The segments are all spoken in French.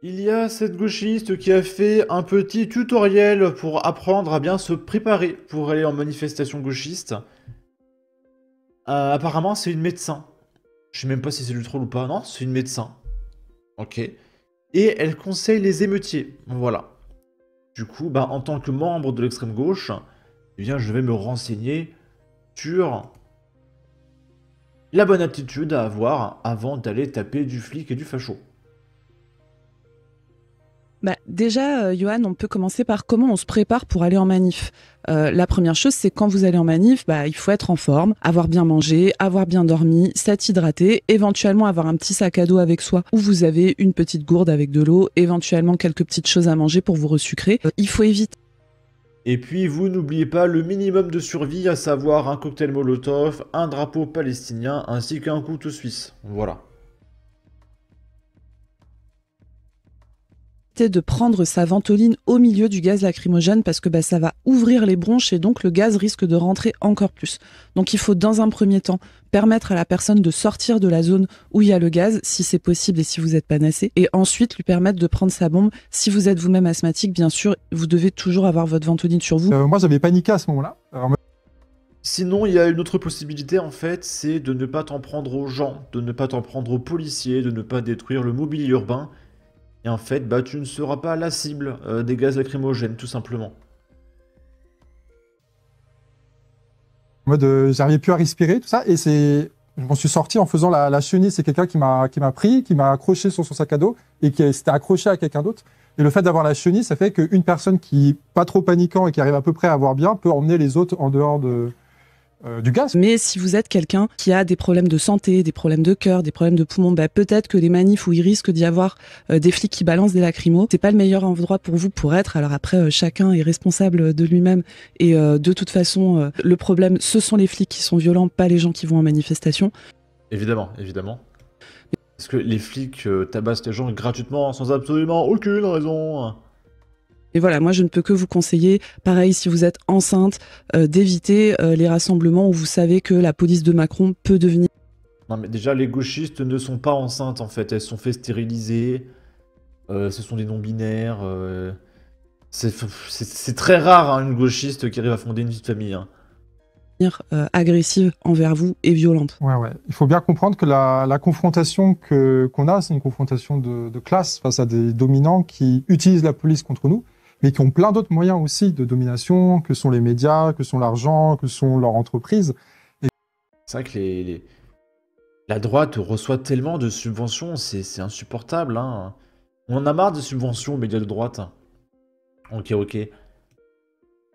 Il y a cette gauchiste qui a fait un petit tutoriel pour apprendre à bien se préparer pour aller en manifestation gauchiste. Apparemment, c'est une médecin. Je sais même pas si c'est du troll ou pas. Non, c'est une médecin. Ok. Et elle conseille les émeutiers. Voilà. Du coup, bah, en tant que membre de l'extrême gauche, eh bien, je vais me renseigner sur la bonne attitude à avoir avant d'aller taper du flic et du facho. Bah, déjà, Johan, on peut commencer par comment on se prépare pour aller en manif. La première chose, c'est quand vous allez en manif, bah, il faut être en forme, avoir bien mangé, avoir bien dormi, s'être hydraté, éventuellement avoir un petit sac à dos avec soi où vous avez une petite gourde avec de l'eau, éventuellement quelques petites choses à manger pour vous resucrer. Il faut éviter. Et puis, vous n'oubliez pas le minimum de survie, à savoir un cocktail Molotov, un drapeau palestinien, ainsi qu'un couteau suisse. Voilà. De prendre sa ventoline au milieu du gaz lacrymogène parce que bah, ça va ouvrir les bronches et donc le gaz risque de rentrer encore plus. Donc il faut dans un premier temps permettre à la personne de sortir de la zone où il y a le gaz, si c'est possible et si vous n'êtes pas nassé, et ensuite lui permettre de prendre sa bombe. Si vous êtes vous-même asthmatique, bien sûr, vous devez toujours avoir votre ventoline sur vous. Moi, j'avais paniqué à ce moment-là. Alors, Sinon, il y a une autre possibilité, en fait, c'est de ne pas t'en prendre aux gens, de ne pas t'en prendre aux policiers, de ne pas détruire le mobilier urbain. Et en fait, bah, tu ne seras pas la cible des gaz lacrymogènes, tout simplement. en mode, j'arrivais plus à respirer, tout ça, et je m'en suis sorti en faisant la chenille. C'est quelqu'un qui m'a pris, qui m'a accroché sur son sac à dos et qui s'était accroché à quelqu'un d'autre. Et le fait d'avoir la chenille, ça fait qu'une personne qui pas trop paniquant et qui arrive à peu près à avoir bien peut emmener les autres en dehors du gaz. Mais si vous êtes quelqu'un qui a des problèmes de santé, des problèmes de cœur, des problèmes de poumon, bah peut-être que les manifs où il risque d'y avoir des flics qui balancent des lacrymos, c'est pas le meilleur endroit pour vous pour être. Alors après, chacun est responsable de lui-même et de toute façon, le problème, ce sont les flics qui sont violents, pas les gens qui vont en manifestation. Évidemment, évidemment. Parce que les flics tabassent les gens gratuitement, sans absolument aucune raison. Et voilà, moi je ne peux que vous conseiller, pareil si vous êtes enceinte, d'éviter les rassemblements où vous savez que la police de Macron peut devenir. Non mais déjà, les gauchistes ne sont pas enceintes, en fait. Elles sont fait stériliser. Ce sont des non-binaires. C'est très rare, hein, une gauchiste qui arrive à fonder une vie de famille. Hein. Agressive envers vous et violente. Ouais, ouais. Il faut bien comprendre que la confrontation qu'on a, c'est une confrontation de classe face à des dominants qui utilisent la police contre nous, mais qui ont plein d'autres moyens aussi de domination, que sont les médias, que sont l'argent, que sont leurs entreprises. C'est vrai que la droite reçoit tellement de subventions, c'est insupportable. Hein. On en a marre des subventions aux médias de droite. Ok, ok. Et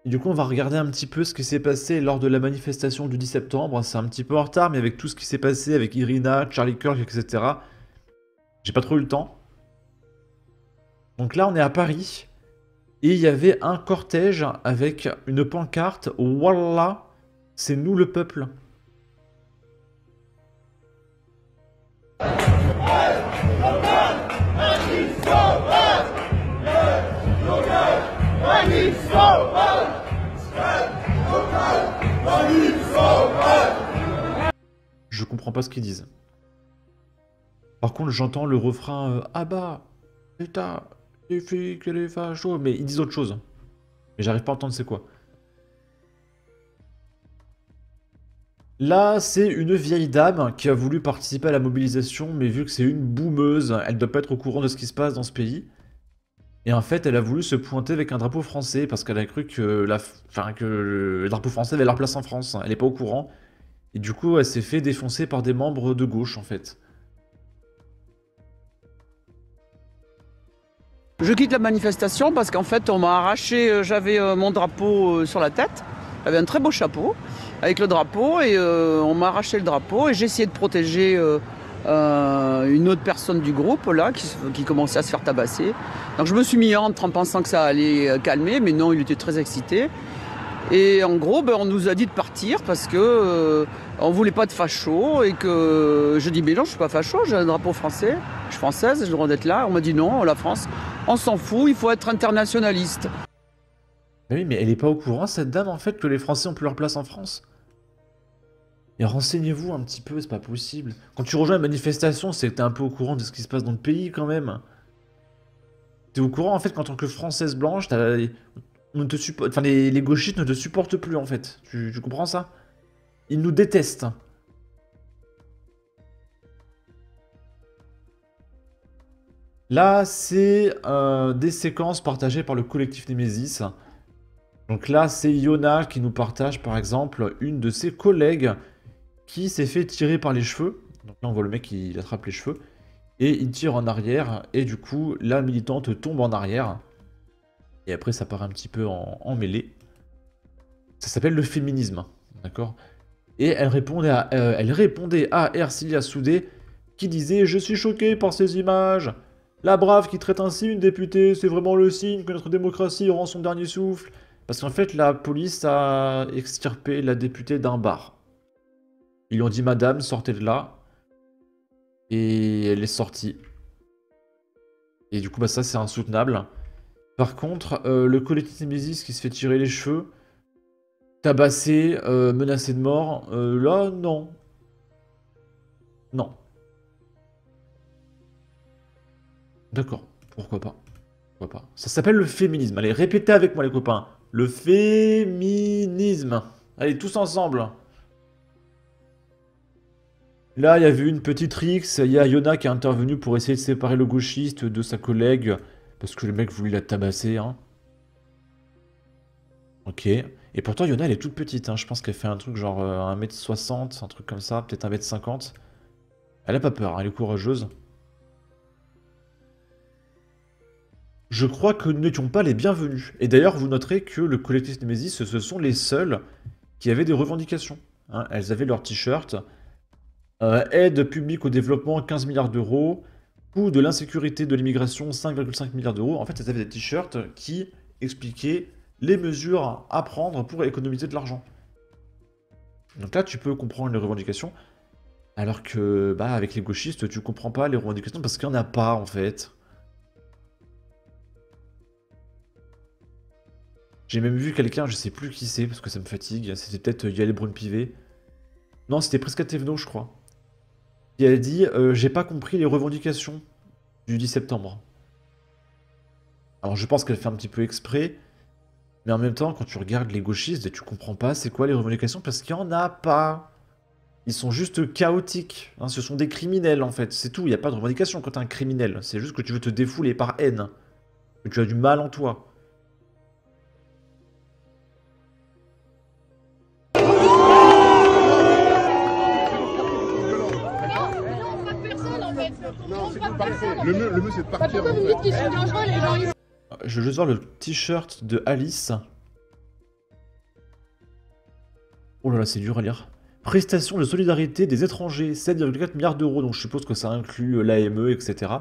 du coup, on va regarder un petit peu ce qui s'est passé lors de la manifestation du 10 septembre. C'est un petit peu en retard, mais avec tout ce qui s'est passé avec Irina, Charlie Kirk, etc., j'ai pas trop eu le temps. Donc là, on est à Paris. Et il y avait un cortège avec une pancarte. Wallah, c'est nous le peuple. Je comprends pas ce qu'ils disent. Par contre, j'entends le refrain ah bah, l'État, les flics et les fachos, mais ils disent autre chose. Mais j'arrive pas à entendre c'est quoi. Là, c'est une vieille dame qui a voulu participer à la mobilisation, mais vu que c'est une boumeuse, elle doit pas être au courant de ce qui se passe dans ce pays. Et en fait, elle a voulu se pointer avec un drapeau français parce qu'elle a cru que, que le drapeau français avait leur place en France. Elle est pas au courant. Et du coup, elle s'est fait défoncer par des membres de gauche, en fait. Je quitte la manifestation parce qu'en fait, on m'a arraché, j'avais mon drapeau sur la tête. J'avais un très beau chapeau avec le drapeau et on m'a arraché le drapeau et j'ai essayé de protéger une autre personne du groupe là qui commençait à se faire tabasser. Donc je me suis mis entre en pensant que ça allait calmer, mais non, il était très excité. Et en gros, on nous a dit de partir parce que on voulait pas de facho et que je dis mais non, je suis pas facho, j'ai un drapeau français, je suis française, j'ai le droit d'être là. On m'a dit non, la France, on s'en fout, il faut être internationaliste. Mais oui, mais elle est pas au courant, cette dame, en fait, que les Français ont plus leur place en France. Et renseignez-vous un petit peu, c'est pas possible. Quand tu rejoins une manifestation, c'est que t'es un peu au courant de ce qui se passe dans le pays, quand même. T'es au courant, en fait, qu'en tant que Française blanche, on ne te supporte... Enfin, les gauchistes ne te supportent plus, en fait. Tu comprends ça? Ils nous détestent. Là, c'est des séquences partagées par le collectif Nemesis. Donc là, c'est Yona qui nous partage, par exemple, une de ses collègues qui s'est fait tirer par les cheveux. Donc là, on voit le mec, il attrape les cheveux. Et il tire en arrière. Et du coup, la militante tombe en arrière. Et après, ça part un petit peu en mêlée. Ça s'appelle le féminisme. D'accord? Et elle répondait à Ercilia Soudé, qui disait « Je suis choqué par ces images. La brave qui traite ainsi une députée, c'est vraiment le signe que notre démocratie rend son dernier souffle. » Parce qu'en fait, la police a extirpé la députée d'un bar. Ils lui ont dit « Madame, sortez de là. » Et elle est sortie. Et du coup, bah, ça, c'est insoutenable. Par contre, le collectif Nemesis qui se fait tirer les cheveux, tabassé, menacé de mort, là, non. Non. D'accord, pourquoi pas. Pourquoi pas. Ça s'appelle le féminisme. Allez, répétez avec moi les copains. Le féminisme. Allez, tous ensemble. Là, il y a eu une petite rixe. Il y a Yona qui est intervenu pour essayer de séparer le gauchiste de sa collègue. Parce que le mec voulait la tabasser. Hein. Ok. Et pourtant, Yona, elle est toute petite. Hein. Je pense qu'elle fait un truc genre 1m60, un truc comme ça. Peut-être 1m50. Elle a pas peur, hein. Elle est courageuse. Je crois que nous n'étions pas les bienvenus. Et d'ailleurs, vous noterez que le collectif Nemesis, ce sont les seuls qui avaient des revendications. Hein, elles avaient leur t-shirt. Aide publique au développement, 15 milliards d'euros. Coût de l'insécurité de l'immigration, 5,5 milliards d'euros. En fait, elles avaient des t-shirts qui expliquaient les mesures à prendre pour économiser de l'argent. Donc là, tu peux comprendre les revendications. Alors que, bah, avec les gauchistes, tu comprends pas les revendications parce qu'il n'y en a pas, en fait. J'ai même vu quelqu'un, je sais plus qui c'est, parce que ça me fatigue, c'était peut-être Yael Braun-Pivet. Non, c'était Prisca Thévenot, je crois. Qui a dit j'ai pas compris les revendications du 10 septembre. Alors je pense qu'elle fait un petit peu exprès, mais en même temps, quand tu regardes les gauchistes, tu comprends pas c'est quoi les revendications, parce qu'il y en a pas. Ils sont juste chaotiques. Hein, ce sont des criminels, en fait. C'est tout, il n'y a pas de revendication quand t'es un criminel. C'est juste que tu veux te défouler par haine. Que tu as du mal en toi. Le mieux c'est de partir. Pourquoi vous dites qu'ils sont dangereux les gens? Je veux juste voir le t-shirt de Alice. Oh là là, c'est dur à lire. Prestation de solidarité des étrangers, 7,4 milliards d'euros. Donc je suppose que ça inclut l'AME, etc.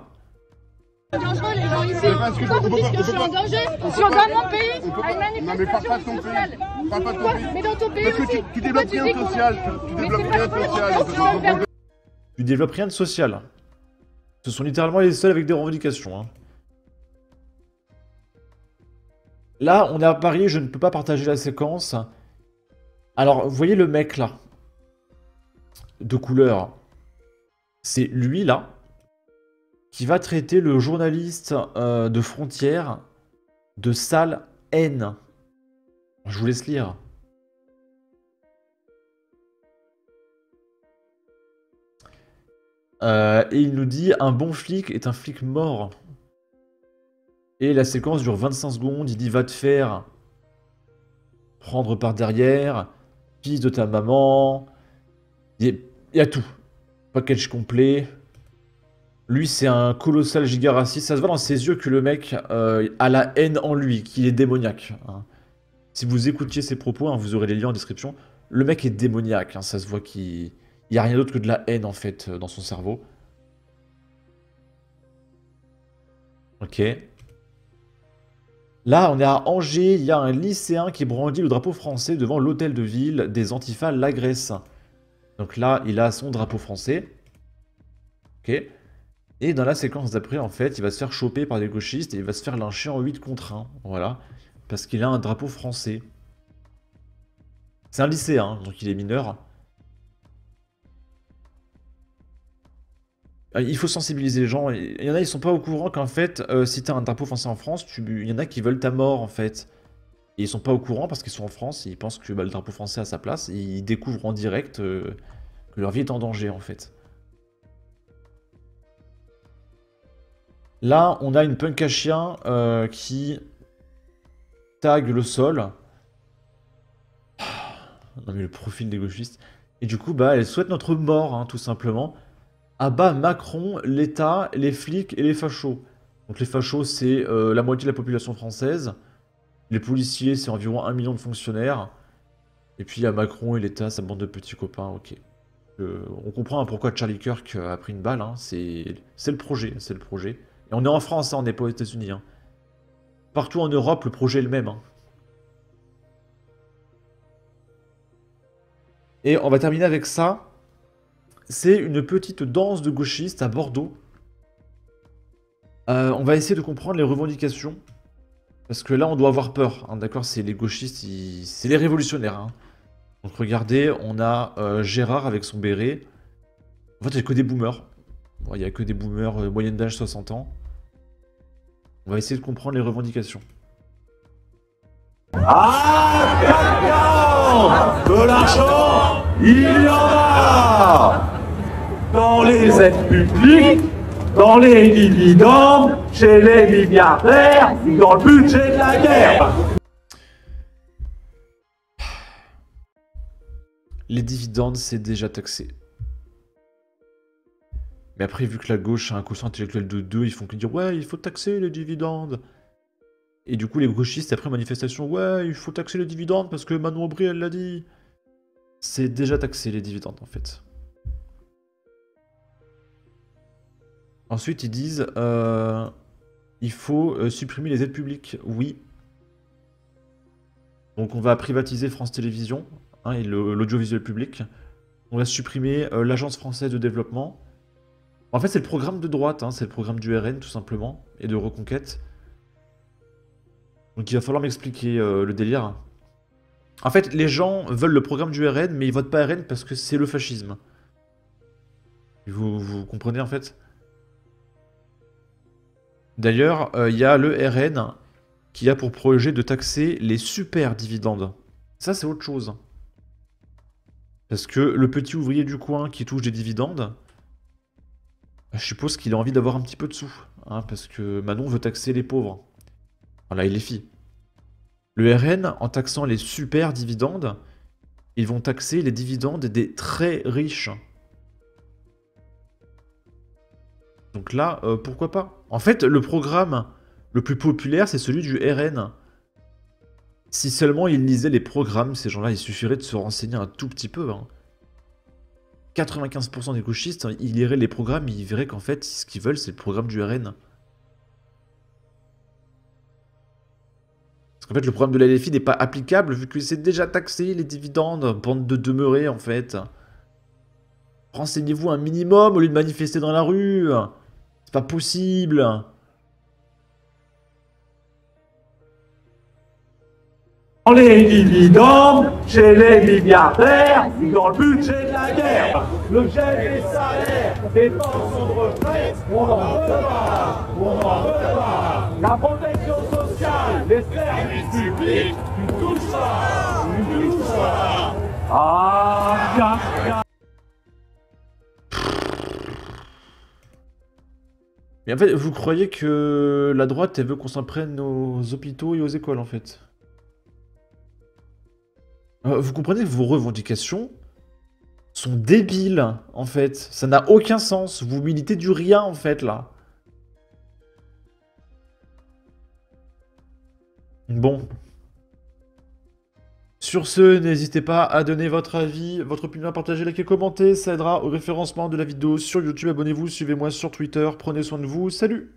Dangereux les gens ici. Pourquoi vous dites que je suis en danger? Je suis dans mon pays, à une manifestation sociale. Mais dans ton pays aussi. Tu développes rien de social. Tu développes rien de social. Tu développes rien de social. Ce sont littéralement les seuls avec des revendications. Hein. Là, on est à Paris, je ne peux pas partager la séquence. Alors, vous voyez le mec là, de couleur, c'est lui là, qui va traiter le journaliste de Frontières de sale haine. Je vous laisse lire. Et il nous dit un bon flic est un flic mort. Et la séquence dure 25 secondes. Il dit va te faire prendre par derrière, fils de ta maman. Il y a tout. Package complet. Lui, c'est un colossal giga raciste. Ça se voit dans ses yeux que le mec a la haine en lui, qu'il est démoniaque. Hein. Si vous écoutiez ses propos, hein, vous aurez les liens en description. Le mec est démoniaque. Hein, ça se voit qu'il n'y a rien d'autre que de la haine en fait dans son cerveau. Ok. Là, on est à Angers. Il y a un lycéen qui brandit le drapeau français devant l'hôtel de ville des Antifas l'agressent. Donc là, il a son drapeau français. Ok. Et dans la séquence d'après, en fait, il va se faire choper par des gauchistes et il va se faire lyncher en 8 contre 1. Voilà. Parce qu'il a un drapeau français. C'est un lycéen, donc il est mineur. Il faut sensibiliser les gens. Il y en a, ils sont pas au courant qu'en fait, si t'as un drapeau français en France, il y en a qui veulent ta mort, en fait. Et ils sont pas au courant parce qu'ils sont en France, et ils pensent que le drapeau français a sa place, et ils découvrent en direct que leur vie est en danger, en fait. Là, on a une punk à chien qui tag le sol. Non mais le profil des gauchistes. Et du coup, bah, elle souhaite notre mort, hein, tout simplement. À bas Macron, l'État, les flics et les fachos. Donc les fachos, c'est la moitié de la population française. Les policiers, c'est environ 1 million de fonctionnaires. Et puis il y a Macron et l'État, sa bande de petits copains, ok. On comprend hein, pourquoi Charlie Kirk a pris une balle, hein. C'est le projet, c'est le projet. Et on est en France, hein, on n'est pas aux États-Unis. Hein. Partout en Europe, le projet est le même. Hein. Et on va terminer avec ça. C'est une petite danse de gauchistes à Bordeaux. On va essayer de comprendre les revendications. Parce que là, on doit avoir peur. Hein, d'accord, c'est les gauchistes, c'est les révolutionnaires. Hein. Donc regardez, on a Gérard avec son béret. En fait, il n'y a que des boomers. Bon, il n'y a que des boomers moyenne d'âge 60 ans. On va essayer de comprendre les revendications. Ah, de l'argent, il y en a dans les aides publiques, dans les dividendes, chez les milliardaires, dans le budget de la guerre. Les dividendes, c'est déjà taxé. Mais après, vu que la gauche a un quotient intellectuel de 2, ils font que dire « Ouais, il faut taxer les dividendes !» Et du coup, les gauchistes, après manifestation, « Ouais, il faut taxer les dividendes parce que Manon Aubry, elle l'a dit !» C'est déjà taxé, les dividendes, en fait. Ensuite, ils disent il faut supprimer les aides publiques. Oui. Donc, on va privatiser France Télévisions hein, et l'audiovisuel public. On va supprimer l'Agence française de développement. En fait, c'est le programme de droite, hein, c'est le programme du RN, tout simplement, et de Reconquête. Donc, il va falloir m'expliquer le délire. En fait, les gens veulent le programme du RN, mais ils votent pas RN parce que c'est le fascisme. Vous comprenez, en fait? D'ailleurs, il y a le RN qui a pour projet de taxer les super dividendes. Ça, c'est autre chose. Parce que le petit ouvrier du coin qui touche des dividendes, je suppose qu'il a envie d'avoir un petit peu de sous. Hein, parce que Manon veut taxer les pauvres. Voilà, et les filles. Le RN, en taxant les super dividendes, ils vont taxer les dividendes des très riches. Donc là, pourquoi pas? En fait, le programme le plus populaire, c'est celui du RN. Si seulement ils lisaient les programmes, ces gens-là, il suffirait de se renseigner un tout petit peu. Hein. 95% des gauchistes, ils liraient les programmes et ils verraient qu'en fait, ce qu'ils veulent, c'est le programme du RN. Parce qu'en fait, le programme de la LFI n'est pas applicable vu que c'est déjà taxé, les dividendes, bande de demeurés, en fait. Renseignez-vous un minimum au lieu de manifester dans la rue. C'est pas possible. Dans les dividendes, chez les milliardaires, dans le budget de la guerre, le gel des salaires, des pensions de retraite, on n'en veut pas, on n'en veut pas. La protection sociale, les services publics, tout ça, tout ça. Ah, Mais en fait, vous croyez que la droite, elle veut qu'on s'en prenne aux hôpitaux et aux écoles, en fait? Vous comprenez que vos revendications sont débiles, en fait. Ça n'a aucun sens. Vous militez du rien, en fait, là. Bon. Sur ce, n'hésitez pas à donner votre avis, votre opinion, à partager, liker, commenter. Ça aidera au référencement de la vidéo sur YouTube. Abonnez-vous, suivez-moi sur Twitter. Prenez soin de vous. Salut!